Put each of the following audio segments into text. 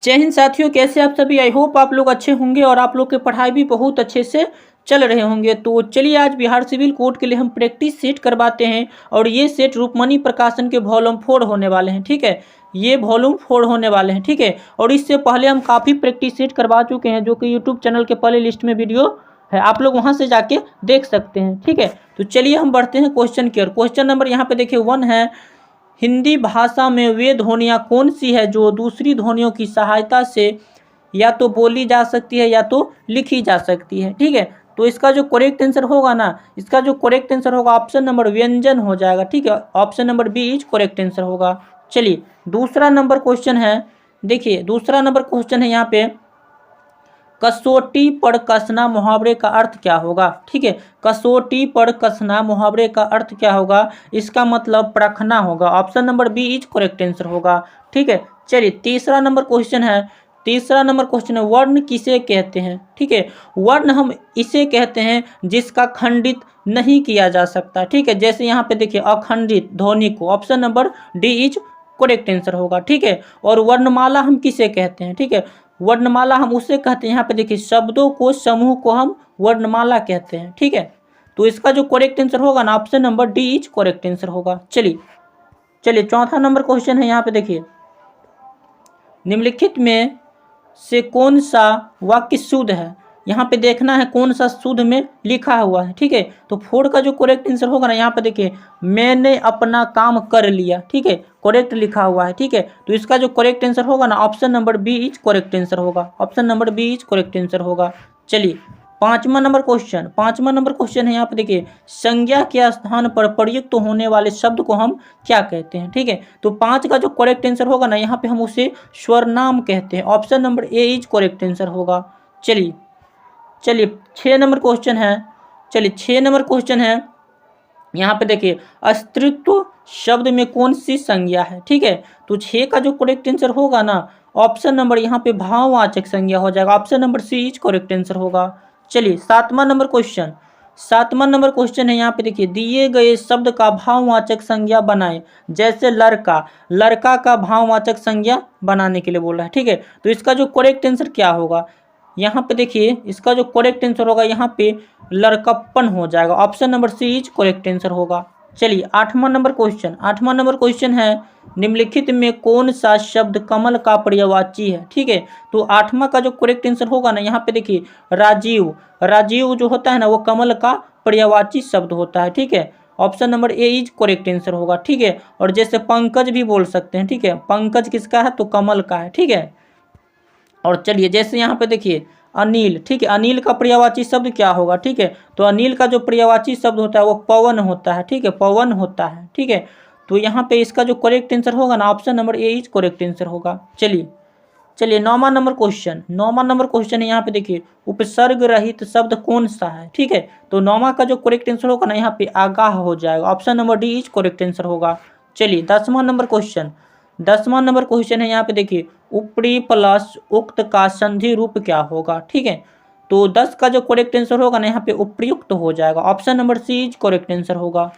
जय हिंद साथियों, कैसे आप सभी। आई होप आप लोग अच्छे होंगे और आप लोग की पढ़ाई भी बहुत अच्छे से चल रहे होंगे। तो चलिए आज बिहार सिविल कोड के लिए हम प्रैक्टिस सेट करवाते हैं और ये सेट रूपमणि प्रकाशन के वॉल्यूम 4 होने वाले हैं। ठीक है, ये वॉल्यूम 4 होने वाले हैं। ठीक है, और इससे पहले हम काफ़ी प्रैक्टिस सेट करवा चुके हैं जो कि यूट्यूब चैनल के पहले लिस्ट में वीडियो है, आप लोग वहाँ से जाके देख सकते हैं। ठीक है, तो चलिए हम बढ़ते हैं क्वेश्चन की ओर। क्वेश्चन नंबर यहाँ पे देखिए 1 है, हिंदी भाषा में वे ध्वनियाँ कौन सी है जो दूसरी ध्वनियों की सहायता से या तो बोली जा सकती है या तो लिखी जा सकती है। ठीक है, तो इसका जो करेक्ट आंसर होगा ना, इसका जो करेक्ट आंसर होगा ऑप्शन नंबर व्यंजन हो जाएगा। ठीक है, option number B is correct answer होगा। चलिए दूसरा नंबर क्वेश्चन है, देखिए दूसरा नंबर क्वेश्चन है यहाँ पे, कसौटी पर कसना मुहावरे का अर्थ क्या होगा। ठीक है, कसौटी पर कसना मुहावरे का अर्थ क्या होगा, इसका मतलब परखना होगा। Option number B is correct answer होगा। ठीक है, चलिए तीसरा नंबर क्वेश्चन है, तीसरा नंबर क्वेश्चन है, वर्ण किसे कहते हैं। ठीक है, वर्ण हम इसे कहते हैं जिसका खंडित नहीं किया जा सकता। ठीक है, जैसे यहाँ पे देखिए अखंडित ध्वनि को, option number D is correct answer होगा। ठीक है, और वर्णमाला हम किसे कहते हैं। ठीक है, वर्णमाला हम उसे कहते हैं, यहाँ पे देखिए शब्दों को, समूह को हम वर्णमाला कहते हैं। ठीक है, तो इसका जो करेक्ट आंसर होगा ना, option number D is correct answer होगा। चलिए चौथा नंबर क्वेश्चन है, यहाँ पे देखिए निम्नलिखित में से कौन सा वाक्य शुद्ध है। यहाँ पे देखना है कौन सा शुद्ध में लिखा हुआ है। ठीक है, तो 4 का जो करेक्ट आंसर होगा ना, यहाँ पे देखिए मैंने अपना काम कर लिया। ठीक है, करेक्ट लिखा हुआ है। ठीक है, तो इसका जो करेक्ट आंसर होगा ना, option number B is correct answer होगा। Option number B is correct answer होगा। चलिए पांचवा नंबर क्वेश्चन है, यहाँ पे देखिए संज्ञा के स्थान पर प्रयुक्त होने वाले शब्द को हम क्या कहते हैं। ठीक है, तो 5 का जो करेक्ट आंसर होगा ना, यहाँ पे हम उसे स्वरनाम कहते हैं। Option number A is correct answer होगा। चलिए 6 नंबर क्वेश्चन है, यहाँ पे देखिए अस्तित्व शब्द में कौन सी संज्ञा है। ठीक है, तो 6 का जो करेक्ट आंसर होगा ना, ऑप्शन नंबर यहाँ पे भाववाचक संज्ञा हो जाएगा। Option number C is correct answer होगा। चलिए सातवां नंबर क्वेश्चन है, यहाँ पे देखिए दिए गए शब्द का भाववाचक संज्ञा बनाएं। जैसे लड़का का भाववाचक संज्ञा बनाने के लिए बोल रहा है। ठीक है, तो इसका जो करेक्ट आंसर क्या होगा, यहाँ पे देखिए इसका जो करेक्ट आंसर होगा, यहाँ पे लड़कप्पन हो जाएगा। Option number C is correct answer होगा। चलिए आठवां नंबर क्वेश्चन है, निम्नलिखित में कौन सा शब्द कमल का पर्यायवाची है। ठीक है, तो 8वां का जो करेक्ट आंसर होगा ना, यहाँ पे देखिए राजीव जो होता है ना, वो कमल का पर्यायवाची शब्द होता है। ठीक है, option number A is correct answer होगा। ठीक है, और जैसे पंकज भी बोल सकते हैं। ठीक है, पंकज किसका है, तो कमल का है। ठीक है, और चलिए जैसे यहाँ पे देखिए अनिल। ठीक है, अनिल का पर्यायवाची शब्द क्या होगा। ठीक है, तो अनिल का जो पर्यायवाची शब्द होता है वो पवन होता है। ठीक है, पवन होता है। ठीक है, तो यहाँ पे इसका जो करेक्ट आंसर होगा ना, option number A is correct answer होगा। चलिए 9वां नंबर क्वेश्चन है, यहाँ पे देखिए उपसर्ग रहित शब्द कौन सा है। ठीक है, तो 9वां का जो करेक्ट आंसर होगा ना, यहाँ पे आगाह हो जाएगा। Option number D is correct answer होगा। चलिए 10वां नंबर क्वेश्चन है, यहाँ पे देखिए ऊपरी प्लस उक्त का संधि रूप क्या होगा। ठीक है, तो 10 का जो करेक्ट आंसर होगा ना, यहाँ पे उपयुक्त हो जाएगा। Option number C is correct answer होगा।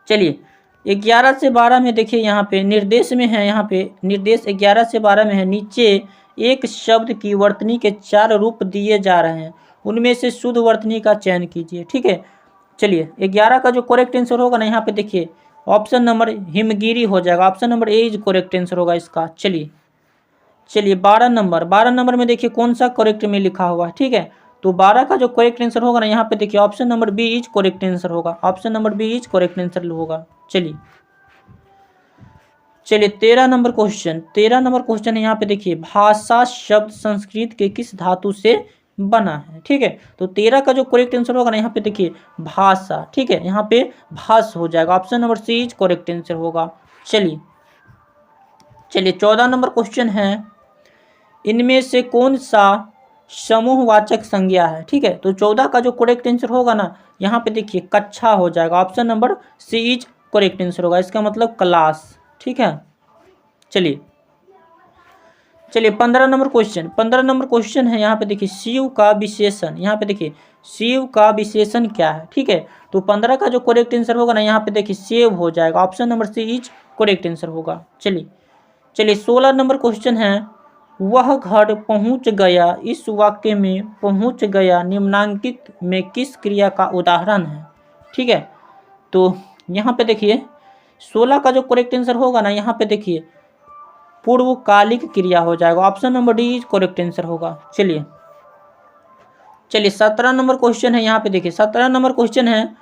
चलिए 11 से 12 में देखिए यहाँ पे निर्देश में है, यहाँ पे निर्देश 11 से 12 में है, नीचे एक शब्द की वर्तनी के 4 रूप दिए जा रहे हैं, उनमें से शुद्ध वर्तनी का चयन कीजिए। ठीक है, चलिए 11 का जो करेक्ट आंसर होगा ना, यहाँ पे देखिए ऑप्शन नंबर हिमगिरी हो जाएगा। Option number A is correct answer होगा इसका। चलिए 12 नंबर में देखिए कौन सा करेक्ट में लिखा हुआ है। ठीक है, तो 12 का जो करेक्ट आंसर होगा ना, यहाँ पे देखिए option number B is correct answer होगा। Option number B is correct answer होगा। चलिए 13 नंबर क्वेश्चन है, यहाँ पे देखिए भाषा शब्द संस्कृत के किस धातु से बना है। ठीक है, तो 13 का जो करेक्ट आंसर होगा ना, यहाँ पे देखिए भाषा। ठीक है, यहाँ पे भाष हो जाएगा। Option number C is correct answer होगा। चलिए 14 नंबर क्वेश्चन है, इनमें से कौन सा समूहवाचक संज्ञा है। ठीक है, तो 14 का जो करेक्ट आंसर होगा ना, यहाँ पे देखिए कक्षा हो जाएगा। Option number C is correct answer होगा, इसका मतलब क्लास। ठीक है, चलिए 15 नंबर क्वेश्चन है, यहाँ पे देखिए शिव का विशेषण। यहाँ पे देखिए शिव का विशेषण क्या है। ठीक है, तो 15 का जो करेक्ट आंसर होगा ना, यहाँ पे देखिए सेव हो जाएगा। Option number C is correct answer होगा। चलिए 16 नंबर क्वेश्चन है, वह घर पहुंच गया, इस वाक्य में पहुंच गया निम्नांकित में किस क्रिया का उदाहरण है। ठीक है, तो यहाँ पे देखिए 16 का जो करेक्ट आंसर होगा ना, यहाँ पे देखिए पूर्वकालिक क्रिया हो जाएगा। Option number D is correct answer होगा। चलिए 17 नंबर क्वेश्चन है, यहाँ पे देखिए 17 नंबर क्वेश्चन है,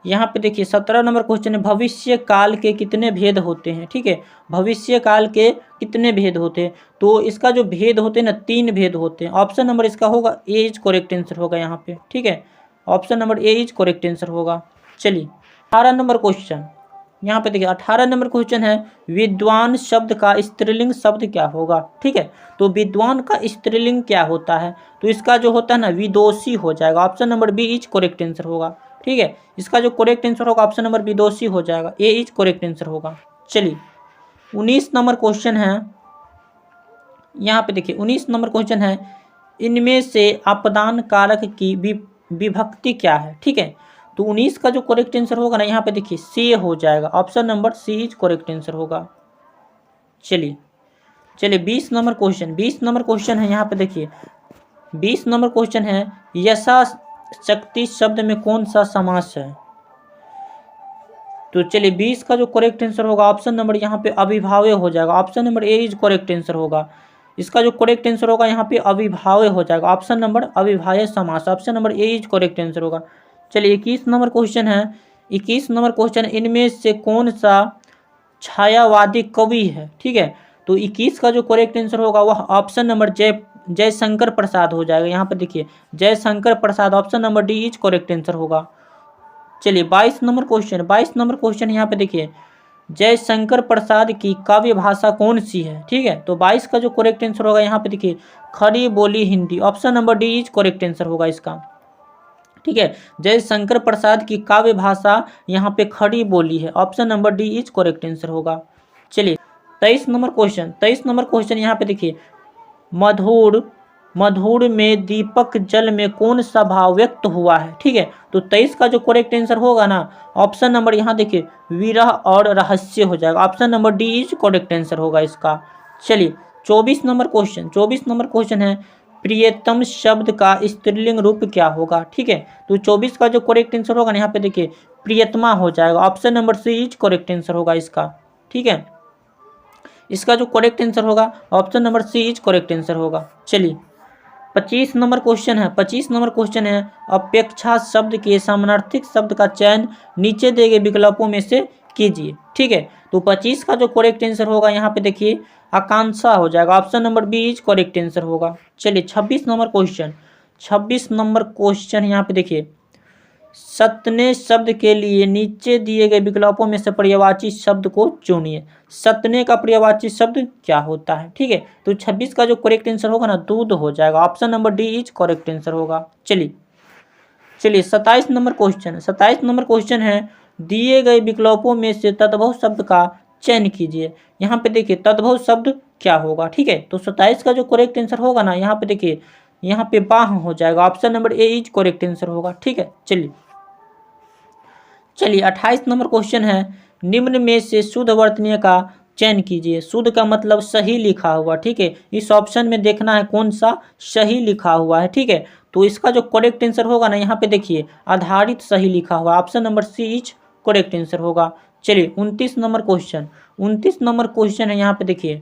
यहाँ पे देखिए 17 नंबर क्वेश्चन है, भविष्य काल के कितने भेद होते हैं। ठीक है, भविष्य काल के कितने भेद होते हैं, तो इसका जो भेद होते हैं ना 3 भेद होते हैं। ऑप्शन नंबर इसका होगा ए इज करेक्ट आंसर होगा यहाँ पे। ठीक है, option number A is correct answer होगा। चलिए 18 नंबर क्वेश्चन, यहाँ पे देखिए 18 नंबर क्वेश्चन है, विद्वान शब्द का स्त्रीलिंग शब्द क्या होगा। ठीक है, तो विद्वान का स्त्रीलिंग क्या होता है, तो इसका जो होता है ना विदोषी हो जाएगा। Option number B is correct answer होगा। ठीक है, इसका जो करेक्ट आंसर होगा ऑप्शन नंबर विदोषी हो जाएगा, ए इज करेक्ट आंसर होगा। चलिए 19 नंबर क्वेश्चन है, यहाँ पे देखिए 19 नंबर क्वेश्चन है, इनमें से अपदान कारक की विभक्ति क्या है। ठीक है, तो 19 का जो करेक्ट आंसर होगा ना, यहाँ पे देखिए सी हो जाएगा। Option number C is correct answer होगा। चलिए 20 नंबर क्वेश्चन, 20 नंबर क्वेश्चन है, यहाँ पे देखिए 20 नंबर क्वेश्चन है, यशा शक्ति शब्द में कौन सा समास है। तो चलिए 20 का जो करेक्ट आंसर होगा ऑप्शन नंबर यहाँ पे अविभाव्य हो जाएगा। Option number A is correct answer होगा। इसका जो करेक्ट आंसर होगा यहाँ पे अविभाव्य हो जाएगा। ऑप्शन नंबर अविभाज्य समास, option number A is correct answer होगा। चलिए 21 नंबर क्वेश्चन है, 21 नंबर क्वेश्चन, इनमें से कौन सा छायावादी कवि है। ठीक है, तो 21 का जो करेक्ट आंसर होगा वह ऑप्शन नंबर जयशंकर प्रसाद हो जाएगा। यहाँ पे देखिए Jaishankar Prasad, option number D is correct answer होगा। चलिए 22 नंबर क्वेश्चन, 22 नंबर क्वेश्चन यहाँ पे देखिए जयशंकर प्रसाद की काव्य भाषा कौन सी है। ठीक है, तो 22 का जो करेक्ट आंसर होगा यहाँ पे देखिए खड़ी बोली Hindi, option number D is correct answer होगा इसका। ठीक है, जयशंकर प्रसाद की काव्य भाषा यहाँ पे खड़ी बोली है, option number D is correct answer होगा। चलिए 23 नंबर क्वेश्चन, 23 नंबर क्वेश्चन यहाँ पे देखिए मधुर में दीपक जल में कौन सा भाव व्यक्त हुआ है। ठीक है, तो 23 का जो करेक्ट आंसर होगा ना, ऑप्शन नंबर यहाँ देखिए विरह और रहस्य हो जाएगा। Option number D is correct answer होगा इसका। चलिए 24 नंबर क्वेश्चन, 24 नंबर क्वेश्चन है, प्रियतम शब्द का स्त्रीलिंग रूप क्या होगा। ठीक है, तो 24 का जो करेक्ट आंसर होगा ना, यहाँ पे देखिए प्रियतमा हो जाएगा। Option number C is correct answer होगा इसका। ठीक है, इसका जो करेक्ट आंसर होगा option number C is correct answer होगा। चलिए 25 नंबर क्वेश्चन है, 25 नंबर क्वेश्चन है, अपेक्षा शब्द के समानार्थक शब्द का चयन नीचे दिए गए विकल्पों में से कीजिए। ठीक है, तो 25 का जो करेक्ट आंसर होगा यहाँ पे देखिए आकांक्षा हो जाएगा। Option number B is correct answer होगा। चलिए 26 नंबर क्वेश्चन, 26 नंबर क्वेश्चन यहाँ पे देखिए सतने शब्द के लिए नीचे दिए गए विकल्पों में से पर्यायवाची शब्द को चुनिए। सतने का पर्यायवाची शब्द क्या होता है। ठीक है, तो 26 का जो करेक्ट आंसर होगा ना दूध हो जाएगा। Option number D is correct answer होगा। चलिए 27 नंबर क्वेश्चन, 27 नंबर क्वेश्चन है, दिए गए विकल्पों में से तद्भव शब्द का चयन कीजिए। यहाँ पे देखिए तद्भव शब्द क्या होगा। ठीक है, तो 27 का जो करेक्ट आंसर होगा ना, यहाँ पे देखिए यहाँ पे बाह हो जाएगा। Option number A is correct answer होगा। ठीक है, चलिए 28 नंबर क्वेश्चन है, निम्न में से शुद्ध वर्तनीय का चयन कीजिए। शुद्ध का मतलब सही लिखा हुआ। ठीक है, इस ऑप्शन में देखना है कौन सा सही लिखा हुआ है। ठीक है, तो इसका जो करेक्ट आंसर होगा ना, यहाँ पे देखिए आधारित सही लिखा हुआ, option number C is correct answer होगा। चलिए 29 नंबर क्वेश्चन, 29 नंबर क्वेश्चन है, यहाँ पे देखिए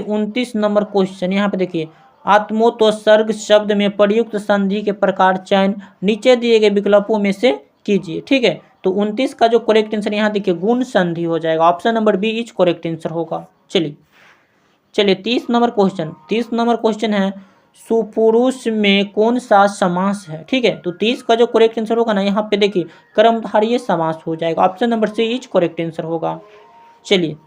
29 नंबर क्वेश्चन, यहाँ पे देखिए आत्मोत्सर्ग शब्द में प्रयुक्त संधि के प्रकार चयन नीचे दिए गए विकल्पों में से कीजिए। ठीक है, तो 29 का जो करेक्ट आंसर यहाँ देखिए गुण संधि हो जाएगा। Option number B is correct answer होगा। चलिए 30 नंबर क्वेश्चन, 30 नंबर क्वेश्चन है, सुपुरुष में कौन सा समास है। ठीक है, तो 30 का जो करेक्ट आंसर होगा ना, यहाँ पे देखिए कर्मधारय समास हो जाएगा। Option number C is correct answer होगा। चलिए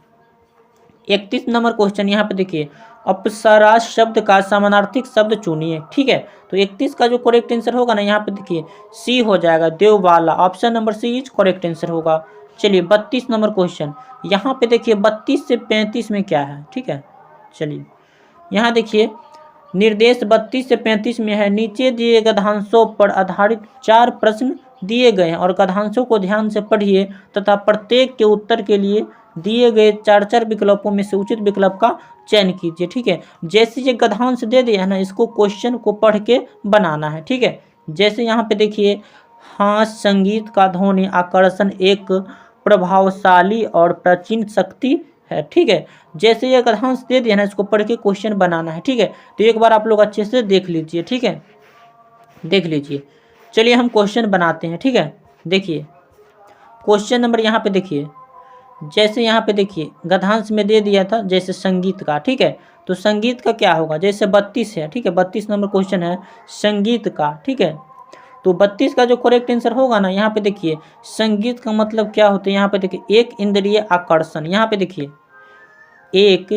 31 नंबर क्वेश्चन, यहाँ पे देखिए अप्सरा शब्द का समानार्थक शब्द चुनिए। ठीक है, तो 31 का जो करेक्ट आंसर होगा ना, यहाँ पे देखिए सी हो जाएगा Devbala. Option number C is correct answer होगा। चलिए 32 नंबर क्वेश्चन, यहाँ पे देखिए 32 से 35 में क्या है। ठीक है, चलिए यहाँ देखिए निर्देश 32 से 35 में है, नीचे दिए गद्यांशों पर आधारित 4 प्रश्न दिए गए हैं और गद्यांशों को ध्यान से पढ़िए तथा प्रत्येक के उत्तर के लिए दिए गए 4 विकल्पों में से उचित विकल्प का चयन कीजिए। ठीक है, जैसे ये गद्यांश दे दिया है ना, इसको क्वेश्चन को पढ़ के बनाना है। ठीक है, जैसे यहाँ पे देखिए, हाँ संगीत का ध्वनि आकर्षण एक प्रभावशाली और प्राचीन शक्ति है। ठीक है, जैसे ये गद्यांश दे दिया ना, इसको पढ़ के क्वेश्चन बनाना है। ठीक है, तो एक बार आप लोग अच्छे से देख लीजिए। ठीक है, देख लीजिए। चलिए हम क्वेश्चन बनाते हैं। ठीक है, देखिए क्वेश्चन नंबर यहाँ पे देखिए, जैसे यहाँ पे देखिए गद्यांश में दे दिया था जैसे संगीत का। ठीक है, तो संगीत का क्या होगा, जैसे 32 है। ठीक है, 32 नंबर क्वेश्चन है संगीत का। ठीक है, तो 32 का जो करेक्ट आंसर होगा ना, यहाँ पे देखिए संगीत का मतलब क्या होता है, यहाँ पे देखिए एक इंद्रिय आकर्षण, यहाँ पे देखिए एक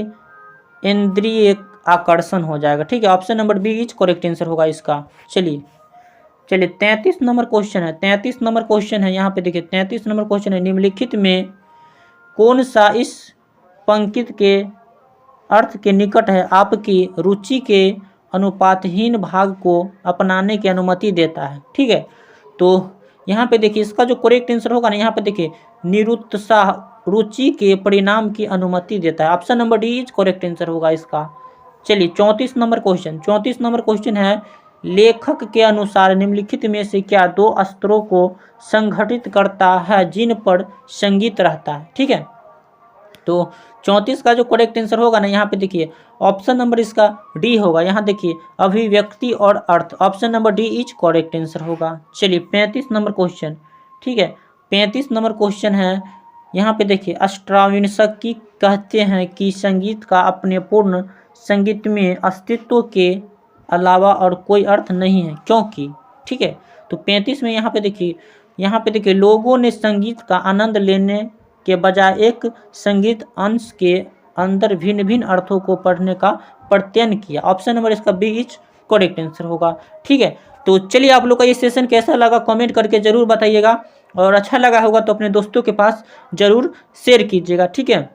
इंद्रिय आकर्षण हो जाएगा। ठीक है, option number B is correct answer होगा इसका। चलिए 33 नंबर क्वेश्चन है, 33 नंबर क्वेश्चन है, यहाँ पे देखिए 33 नंबर क्वेश्चन है, निम्नलिखित में कौन सा इस पंक्ति के अर्थ के निकट है, आपकी रुचि के अनुपातहीन भाग को अपनाने की अनुमति देता है। ठीक है, तो यहाँ पे देखिए इसका जो करेक्ट आंसर होगा ना, यहाँ पे देखिए निरुत्साह रुचि के परिणाम की अनुमति देता है। Option number D is correct answer होगा इसका। चलिए 34 नंबर क्वेश्चन, 34 नंबर क्वेश्चन है, लेखक के अनुसार निम्नलिखित में से क्या 2 स्तरों को संगठित करता है जिन पर संगीत रहता है। ठीक है, तो 34 का जो करेक्ट आंसर होगा ना, यहाँ पे देखिए ऑप्शन नंबर इसका डी होगा। यहाँ देखिए अभिव्यक्ति और अर्थ, option number D is correct answer होगा। चलिए 35 नंबर क्वेश्चन। ठीक है, 35 नंबर क्वेश्चन है, यहाँ पे देखिए स्ट्राविन्स्की कहते हैं कि संगीत का अपने पूर्ण संगीत में अस्तित्व के अलावा और कोई अर्थ नहीं है, क्योंकि। ठीक है, तो 35 में यहाँ पे देखिए लोगों ने संगीत का आनंद लेने के बजाय एक संगीत अंश के अंदर भिन्न भिन्न अर्थों को पढ़ने का प्रत्ययन किया। ऑप्शन नंबर इसका बी इज करेक्ट आंसर होगा। ठीक है, तो चलिए आप लोग का ये सेशन कैसा लगा कमेंट करके ज़रूर बताइएगा, और अच्छा लगा होगा तो अपने दोस्तों के पास ज़रूर शेयर कीजिएगा। ठीक है,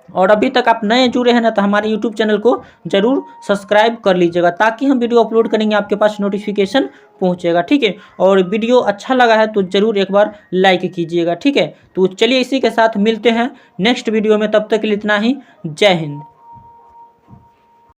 और अभी तक आप नए जुड़े हैं ना, तो हमारे यूट्यूब चैनल को ज़रूर सब्सक्राइब कर लीजिएगा, ताकि हम वीडियो अपलोड करेंगे आपके पास नोटिफिकेशन पहुंचेगा। ठीक है, और वीडियो अच्छा लगा है तो ज़रूर एक बार लाइक कीजिएगा। ठीक है, तो चलिए इसी के साथ मिलते हैं नेक्स्ट वीडियो में, तब तक के लिए इतना ही। जय हिंद।